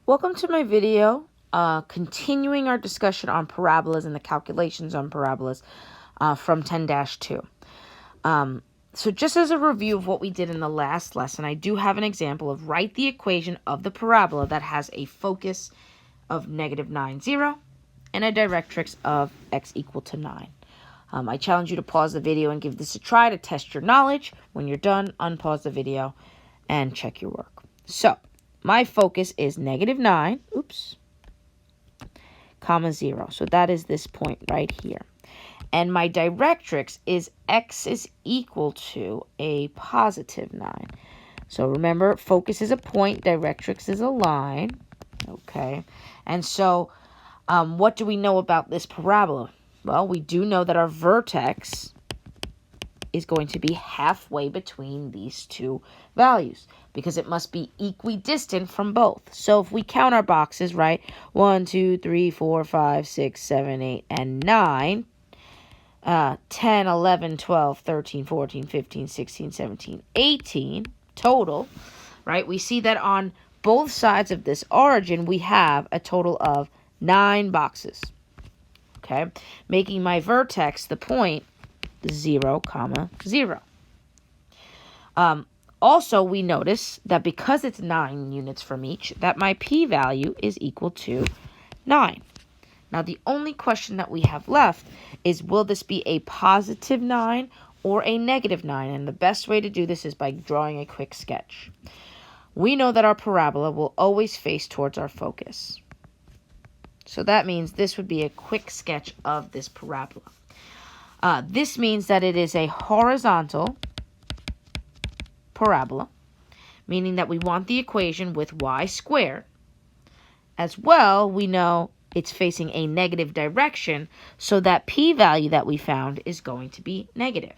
Welcome to my video, continuing our discussion on parabolas and the calculations on parabolas from 10-2. So just as a review of what we did in the last lesson, I do have an example of write the equation of the parabola that has a focus of -9, 0 and a directrix of x equal to 9. I challenge you to pause the video and give this a try to test your knowledge. When you're done, unpause the video and check your work. So my focus is -9, comma 0. So that is this point right here. And my directrix is x is equal to a positive 9. So remember, focus is a point, directrix is a line. Okay. And so what do we know about this parabola? Well, we do know that our vertex is going to be halfway between these two values because it must be equidistant from both. So if we count our boxes, right, 1, 2, 3, 4, 5, 6, 7, 8, and 9, 10, 11, 12, 13, 14, 15, 16, 17, 18 total, right? We see that on both sides of this origin, we have a total of 9 boxes, okay? Making my vertex the point 0, 0. Also, we notice that because it's 9 units from each, that my p-value is equal to 9. Now, the only question that we have left is, will this be a positive 9 or a -9? And the best way to do this is by drawing a quick sketch. We know that our parabola will always face towards our focus. So that means this would be a quick sketch of this parabola. This means that it is a horizontal parabola, meaning that we want the equation with y squared. As well, we know it's facing a negative direction, so that p-value that we found is going to be negative.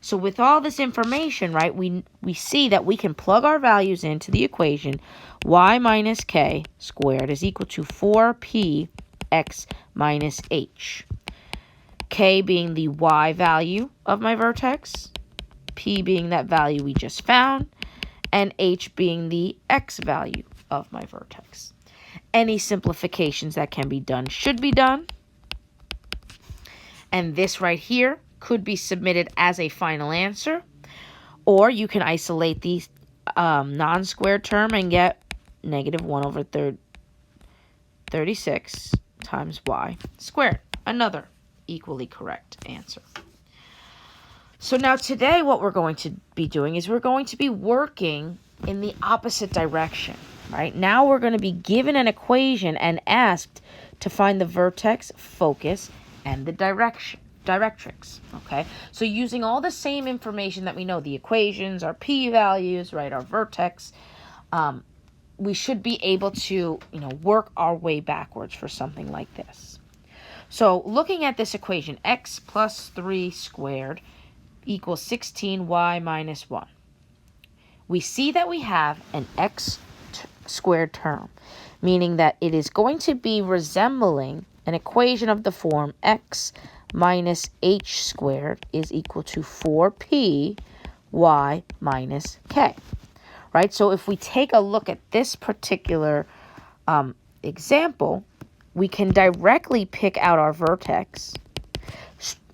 So with all this information, right, we see that we can plug our values into the equation. Y minus k squared is equal to 4px minus h. K being the y value of my vertex, p being that value we just found, and h being the x value of my vertex. Any simplifications that can be done should be done. And this right here could be submitted as a final answer, or you can isolate the non-squared term and get -1/36 times y squared. Another equally correct answer. So now today what we're going to be doing is we're going to be working in the opposite direction, right? Now we're going to be given an equation and asked to find the vertex, focus, and the directrix, okay? So using all the same information that we know, the equations, our p-values, right, our vertex, we should be able to, work our way backwards for something like this. So looking at this equation, x plus 3 squared equals 16y minus 1. We see that we have an x squared term, meaning that it is going to be resembling an equation of the form x minus h squared is equal to 4p y minus k, right? So if we take a look at this particular example, we can directly pick out our vertex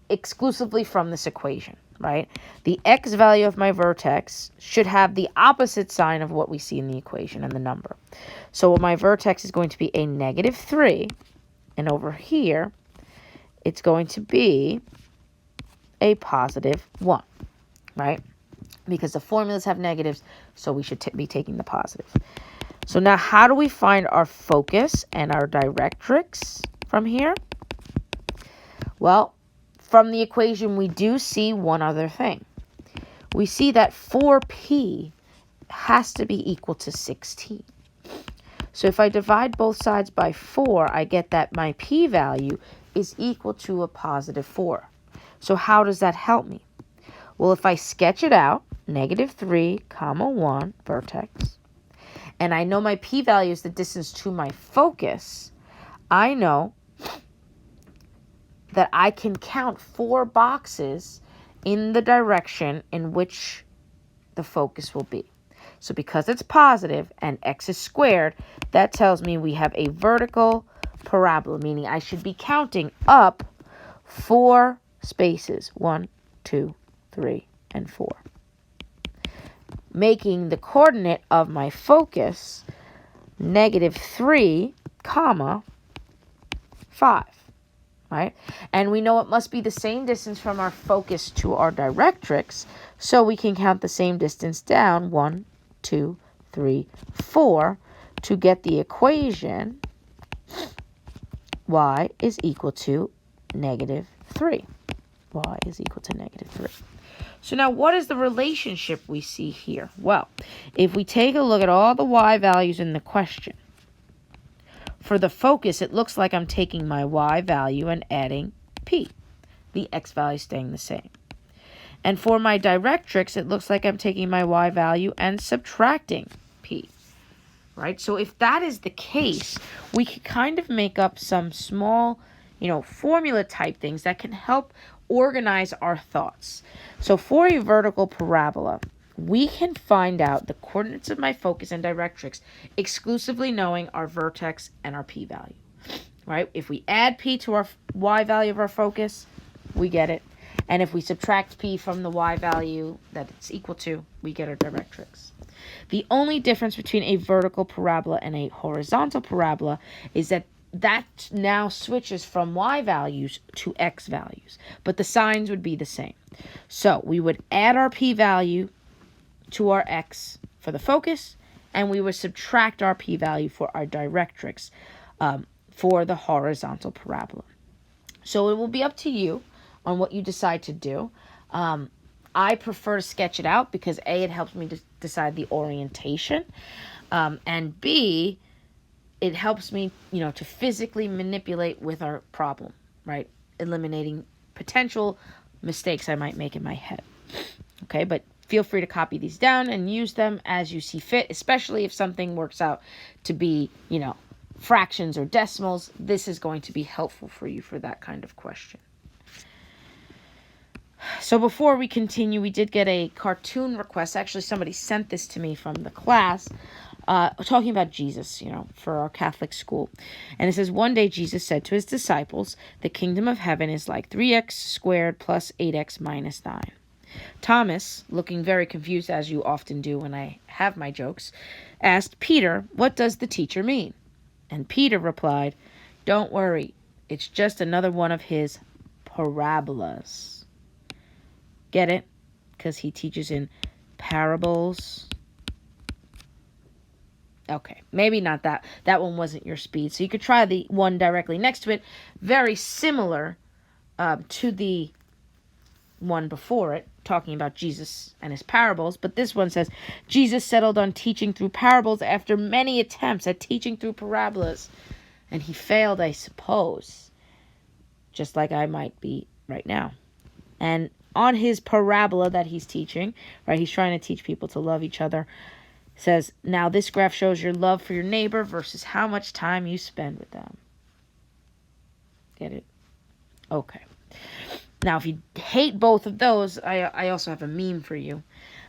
exclusively from this equation, right? The x value of my vertex should have the opposite sign of what we see in the equation and the number. So my vertex is going to be a -3, and over here, it's going to be a +1, right? Because the formulas have negatives, so we should be taking the positive. So now how do we find our focus and our directrix from here? Well, from the equation, we do see one other thing. We see that 4p has to be equal to 16. So if I divide both sides by 4, I get that my p-value is equal to a +4. So how does that help me? Well, if I sketch it out, -3, 1, vertex, and I know my p-value is the distance to my focus, I know that I can count 4 boxes in the direction in which the focus will be. So because it's positive and x is squared, that tells me we have a vertical parabola, meaning I should be counting up 4 spaces. 1, 2, 3, and 4. Making the coordinate of my focus -3, comma, 5. Right? And we know it must be the same distance from our focus to our directrix, so we can count the same distance down, 1, 2, 3, 4, to get the equation y is equal to -3. Y is equal to -3. So now what is the relationship we see here? Well, if we take a look at all the y values in the question, for the focus, it looks like I'm taking my y value and adding p. The x value staying the same. And for my directrix, it looks like I'm taking my y value and subtracting p. Right? So if that is the case, we can kind of make up some small, formula type things that can help organize our thoughts. So for a vertical parabola, we can find out the coordinates of my focus and directrix exclusively knowing our vertex and our p-value, right? If we add p to our y value of our focus, we get it. And if we subtract p from the y value that it's equal to, we get our directrix. The only difference between a vertical parabola and a horizontal parabola is that now switches from y values to x values, but the signs would be the same. So we would add our p-value to our x for the focus, and we would subtract our p-value for our directrix for the horizontal parabola. So it will be up to you on what you decide to do. I prefer to sketch it out because A, it helps me to decide the orientation, and B, it helps me, to physically manipulate with our problem, right? Eliminating potential mistakes I might make in my head. Okay, but feel free to copy these down and use them as you see fit, especially if something works out to be, fractions or decimals. This is going to be helpful for you for that kind of question. So before we continue, we did get a cartoon request. Actually, somebody sent this to me from the class, talking about Jesus, for our Catholic school. And it says, one day Jesus said to his disciples, the kingdom of heaven is like 3x squared plus 8x minus 9. Thomas, looking very confused, as you often do when I have my jokes, asked Peter, what does the teacher mean? And Peter replied, don't worry, it's just another one of his parabolas. Get it? Because he teaches in parables. Okay, maybe not that. That one wasn't your speed. So you could try the one directly next to it. Very similar to the one before it, talking about Jesus and his parables. But this one says, Jesus settled on teaching through parables after many attempts at teaching through parabolas. And he failed, I suppose. Just like I might be right now. And on his parabola that he's teaching, right, he's trying to teach people to love each other, says, now this graph shows your love for your neighbor versus how much time you spend with them. Get it? Okay. Now, if you hate both of those, I also have a meme for you.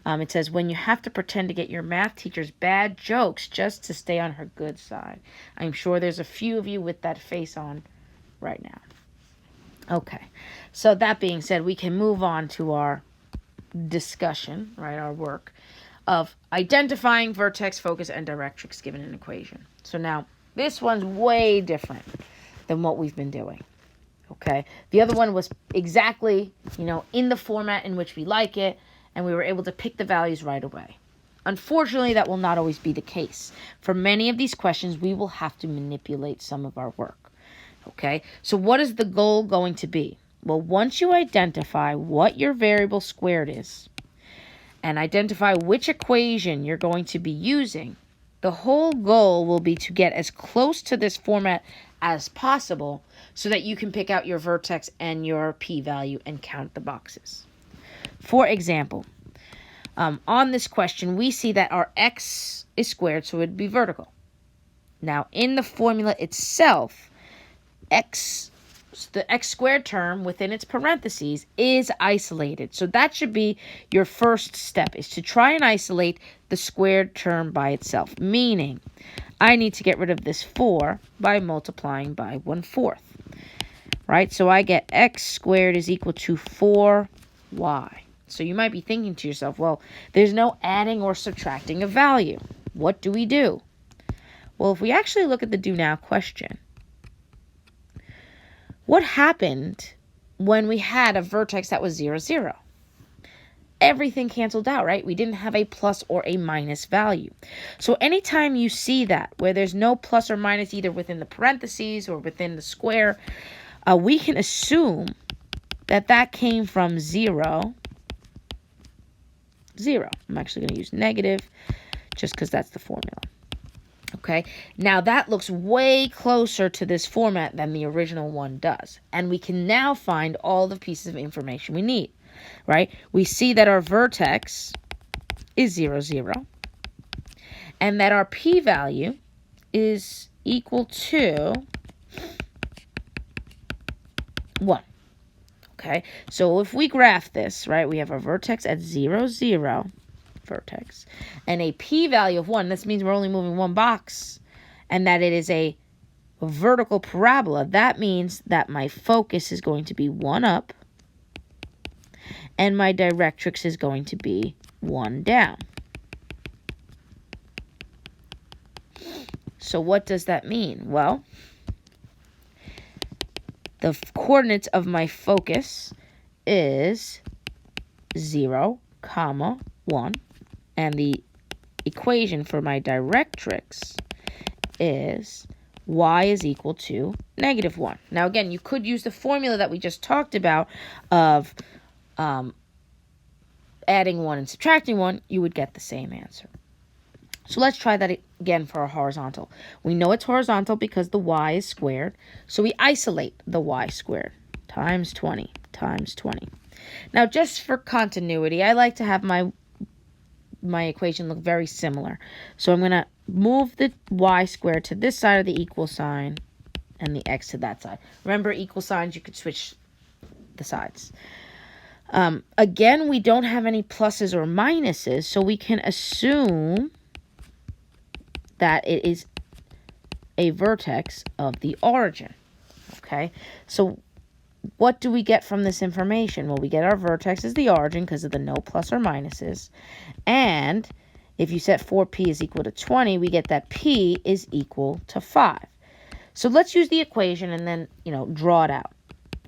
It says, when you have to pretend to get your math teacher's bad jokes just to stay on her good side. I'm sure there's a few of you with that face on right now. Okay. So that being said, we can move on to our discussion, right, our work of identifying vertex, focus, and directrix given an equation. So now, this one's way different than what we've been doing. Okay, the other one was exactly, in the format in which we like it, and we were able to pick the values right away. Unfortunately, that will not always be the case. For many of these questions, we will have to manipulate some of our work. Okay, so what is the goal going to be? Well, once you identify what your variable squared is, and identify which equation you're going to be using, the whole goal will be to get as close to this format as possible so that you can pick out your vertex and your p-value and count the boxes. For example, on this question, we see that our x is squared, so it would be vertical. Now, in the formula itself, x So the x squared term within its parentheses is isolated. So that should be your first step, is to try and isolate the squared term by itself. Meaning, I need to get rid of this 4 by multiplying by 1/4. Right? So I get x squared is equal to 4y. So you might be thinking to yourself, well, there's no adding or subtracting a value. What do we do? Well, if we actually look at the do now question, what happened when we had a vertex that was 0, 0? Everything canceled out, right? We didn't have a plus or a minus value. So anytime you see that, where there's no plus or minus either within the parentheses or within the square, we can assume that that came from 0, 0. I'm actually going to use negative just because that's the formula. Okay, now that looks way closer to this format than the original one does. And we can now find all the pieces of information we need, right? We see that our vertex is 0, 0. And that our p-value is equal to 1. Okay, so if we graph this, right, we have our vertex at 0, 0. Vertex and a p-value of 1. This means we're only moving one box, and that it is a vertical parabola. That means that my focus is going to be 1 up and my directrix is going to be 1 down. So what does that mean? Well, the coordinates of my focus is 0, 1. And the equation for my directrix is y is equal to -1. Now, again, you could use the formula that we just talked about of adding 1 and subtracting 1. You would get the same answer. So let's try that again for a horizontal. We know it's horizontal because the y is squared. So we isolate the y squared times 20 times 20. Now, just for continuity, I like to have my equation look very similar. So I'm going to move the y squared to this side of the equal sign and the x to that side. Remember, equal signs, you could switch the sides. Again, we don't have any pluses or minuses, so we can assume that it is a vertex of the origin. Okay, so what do we get from this information? Well, we get our vertex as the origin because of the no plus or minuses. And if you set 4p is equal to 20, we get that p is equal to 5. So let's use the equation and then, draw it out.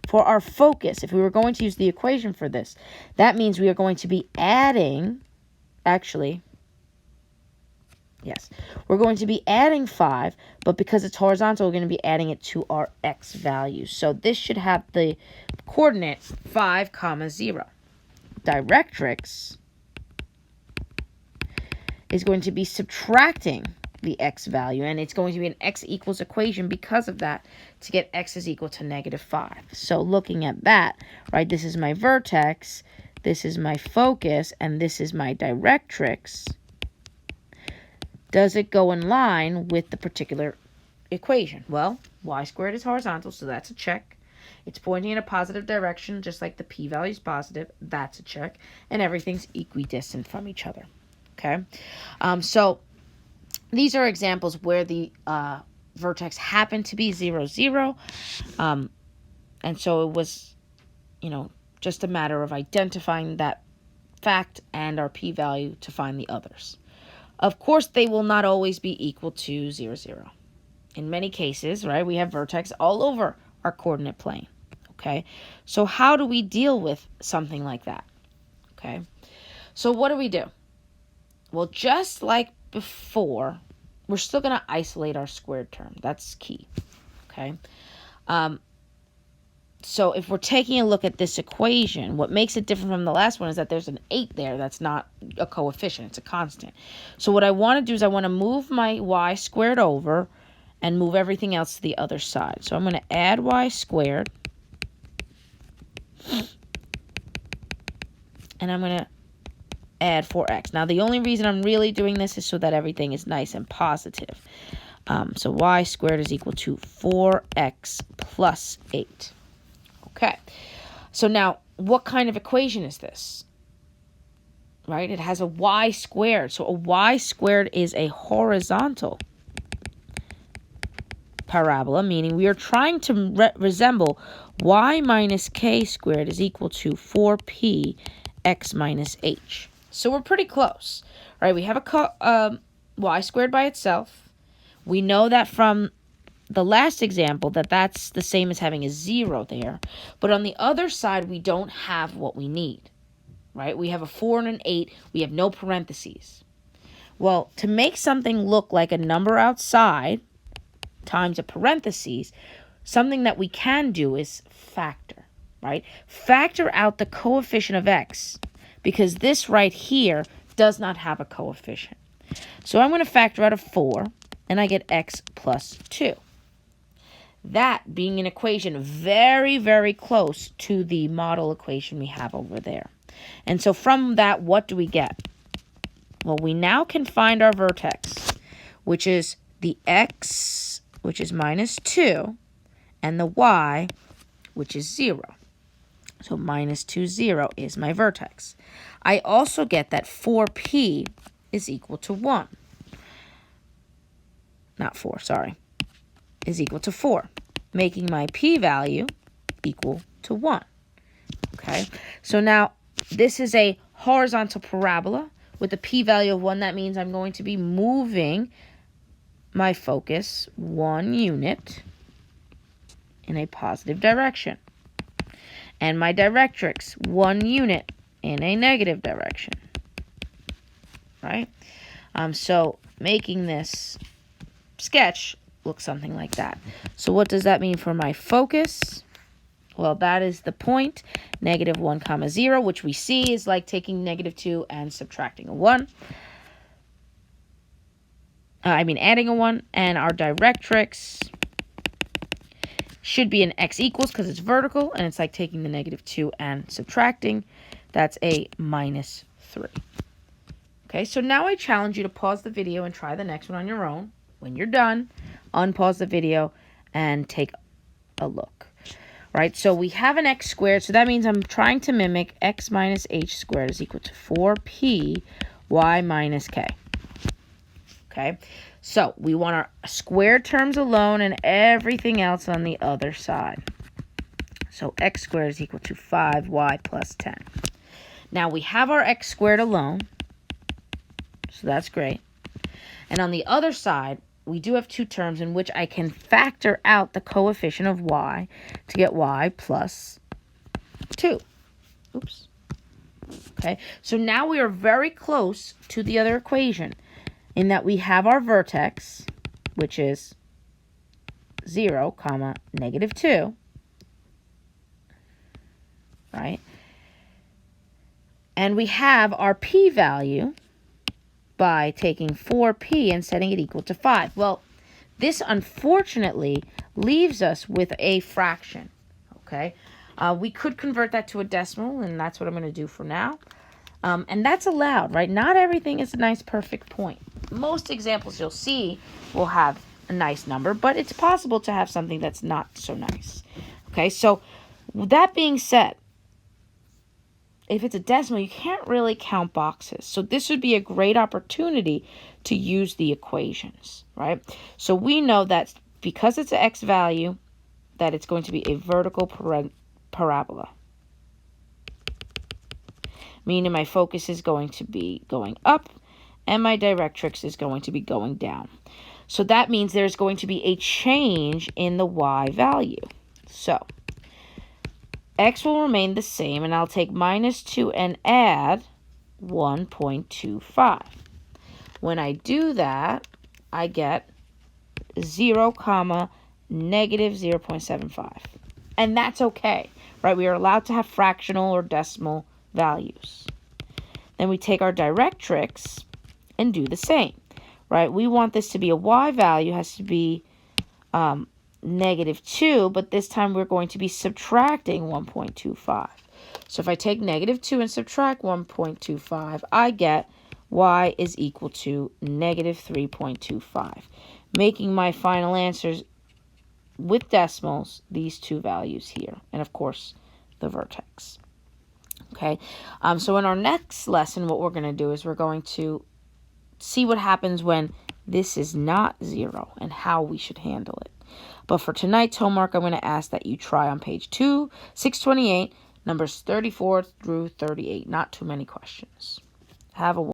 For our focus, if we were going to use the equation for this, that means we are going to be adding, we're going to be adding 5, but because it's horizontal, we're going to be adding it to our x value. So this should have the coordinate 5, 0. Directrix is going to be subtracting the x value, and it's going to be an x equals equation because of that to get x is equal to -5. So looking at that, right, this is my vertex, this is my focus, and this is my directrix. Does it go in line with the particular equation? Well, y squared is horizontal, so that's a check. It's pointing in a positive direction, just like the p-value is positive. That's a check. And everything's equidistant from each other. Okay? So these are examples where the vertex happened to be 0, 0. And so it was, just a matter of identifying that fact and our p-value to find the others. Of course, they will not always be equal to 0, 0. In many cases, right, we have vertex all over our coordinate plane, okay? So how do we deal with something like that, okay? So what do we do? Well, just like before, we're still going to isolate our squared term. That's key, okay? So if we're taking a look at this equation, what makes it different from the last one is that there's an 8 there. That's not a coefficient. It's a constant. So what I want to do is I want to move my y squared over and move everything else to the other side. So I'm going to add y squared. And I'm going to add 4x. Now, the only reason I'm really doing this is so that everything is nice and positive. So y squared is equal to 4x plus 8. Okay. So now, what kind of equation is this? Right? It has a y squared. So a y squared is a horizontal parabola, meaning we are trying to resemble y minus k squared is equal to 4p x minus h. So we're pretty close. Right? We have a y squared by itself. We know that from the last example that that's the same as having a 0 there. But on the other side, we don't have what we need. Right? We have a 4 and an 8. We have no parentheses. Well, to make something look like a number outside times a parentheses, something that we can do is factor, right? Factor out the coefficient of x, because this right here does not have a coefficient. So I'm going to factor out a 4, and I get x plus 2. That being an equation very, very close to the model equation we have over there. And so from that, what do we get? Well, we now can find our vertex, which is the x, which is minus 2, and the y, which is 0. So minus 2, 0 is my vertex. I also get that 4p is equal to 1. Not 4, sorry. Is equal to 4, making my p-value equal to 1. Okay, so now this is a horizontal parabola with a p-value of 1. That means I'm going to be moving my focus 1 unit in a positive direction. And my directrix 1 unit in a negative direction. Right? So making this sketch look something like that. So what does that mean for my focus? Well, that is the point, negative 1 comma 0, which we see is like taking negative 2 and subtracting a 1. Adding a 1. And our directrix should be an x equals because it's vertical, and it's like taking the negative 2 and subtracting. That's a minus 3. Okay, so now I challenge you to pause the video and try the next one on your own. When you're done, unpause the video and take a look. Right, so we have an x squared, so that means I'm trying to mimic x minus h squared is equal to 4p y minus k. Okay, so we want our squared terms alone and everything else on the other side. So x squared is equal to 5y plus 10. Now we have our x squared alone, so that's great. And on the other side, we do have two terms in which I can factor out the coefficient of y to get y plus 2. Oops. Okay, so now we are very close to the other equation in that we have our vertex, which is 0, comma, negative 2. Right? And we have our p-value by taking 4p and setting it equal to 5. Well, this unfortunately leaves us with a fraction, okay? We could convert that to a decimal, and that's what I'm going to do for now. And that's allowed, right? Not everything is a nice, perfect point. Most examples you'll see will have a nice number, but it's possible to have something that's not so nice, okay? So that being said, if it's a decimal, you can't really count boxes. So this would be a great opportunity to use the equations, right? So we know that because it's an x value, that it's going to be a vertical parabola. Meaning my focus is going to be going up, and my directrix is going to be going down. So that means there's going to be a change in the y value. So x will remain the same, and I'll take minus 2 and add 1.25. When I do that, I get 0, comma, negative 0.75. And that's okay, right? We are allowed to have fractional or decimal values. Then we take our directrix and do the same, right? We want this to be a y value, has to be negative 2, but this time we're going to be subtracting 1.25. So if I take negative 2 and subtract 1.25, I get y is equal to negative 3.25. Making my final answers with decimals, these two values here. And of course, the vertex. Okay, so in our next lesson, what we're going to do is we're going to see what happens when this is not 0 and how we should handle it. But for tonight's homework, I'm going to ask that you try on page 628, numbers 34 through 38. Not too many questions. Have a